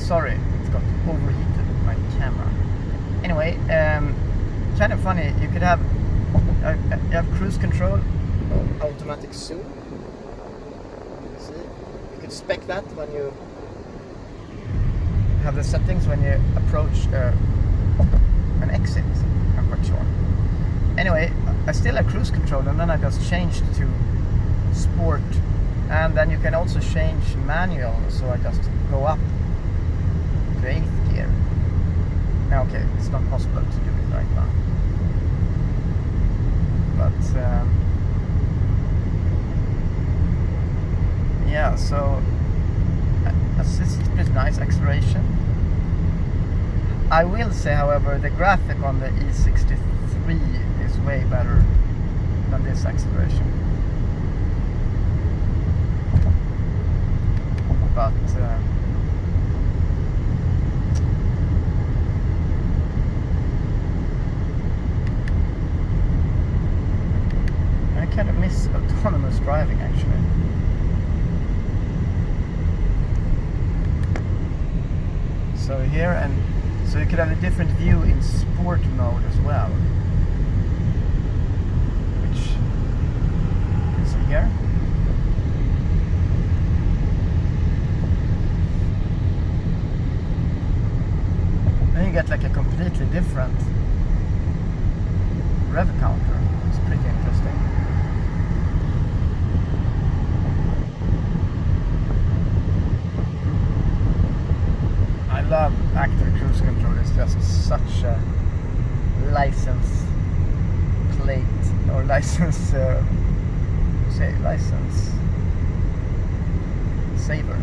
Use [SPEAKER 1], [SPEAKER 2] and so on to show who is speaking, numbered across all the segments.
[SPEAKER 1] sorry, it's got overheated, my camera. Anyway, kind of funny, you could have you have cruise control, automatic zoom. See, you could spec that when you have the settings when you approach an exit, I'm quite sure. Anyway, I still have cruise control, and then I just changed to sport, and then you can also change manual, so I just go up to 8th gear. Okay, it's not possible to do it right now, but yeah, so this is pretty nice acceleration. I will say, however, the graphic on the E63 is way better than this acceleration. But I kind of miss autonomous driving, actually. So here, and so you could have a different view in sport mode as well, which you can see here. Then you get like a completely different rev counter. It's pretty interesting. I love active cruise control. It's just such a license plate, or license license saver.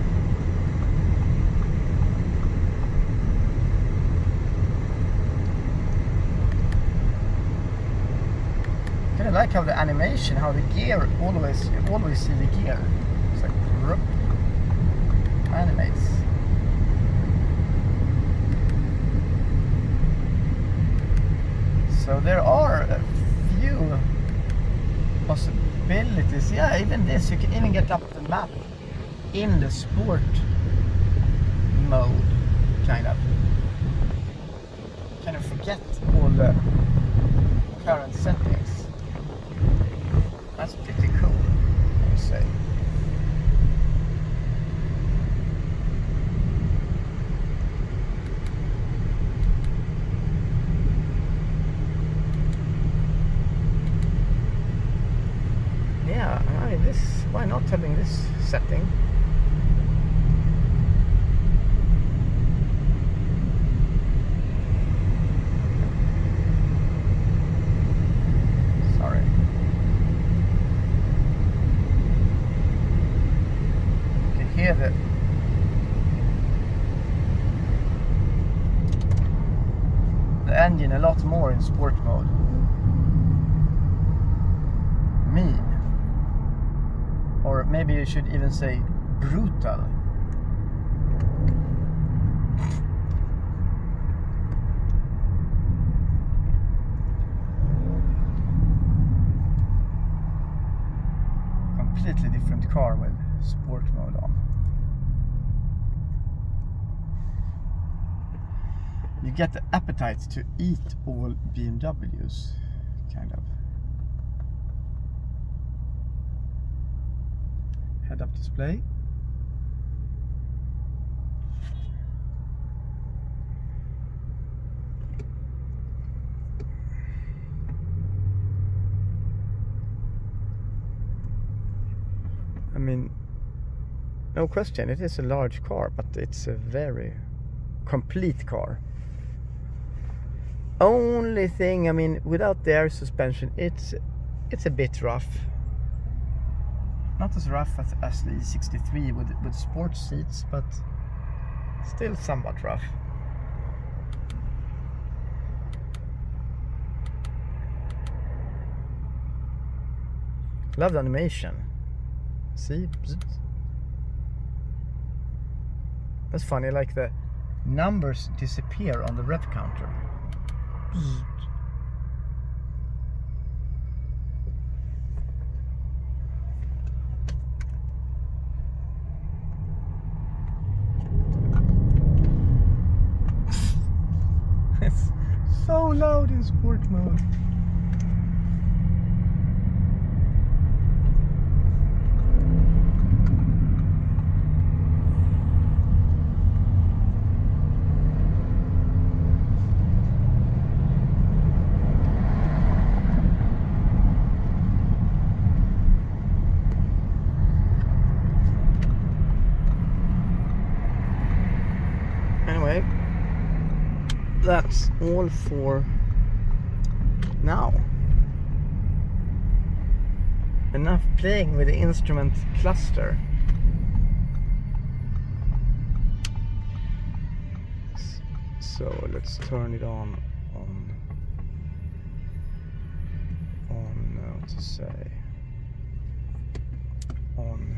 [SPEAKER 1] I like how the animation, how the gear you always see the gear. It's like animates. So there are a few possibilities. Yeah, even this, you can even get up the map in the sport mode, kind of forget all the current settings. That's pretty cool, I would say. Yeah, I mean, why not having this setting? Sorry. You can hear the engine a lot more in sport mode. Mean. Or maybe you should even say brutal. Completely different car with sport mode on. You get the appetite to eat all BMWs, kind of. Head-up display. I mean, no question, it is a large car, but it's a very complete car. Only thing, I mean, without the air suspension, it's a bit rough. Not as rough as the E63 with sports seats, but still somewhat rough. Love the animation. See? That's funny, like the numbers disappear on the rev counter. so loud in sport mode. Anyway, that's all for now. Enough playing with the instrument cluster. So let's turn it on what to say, on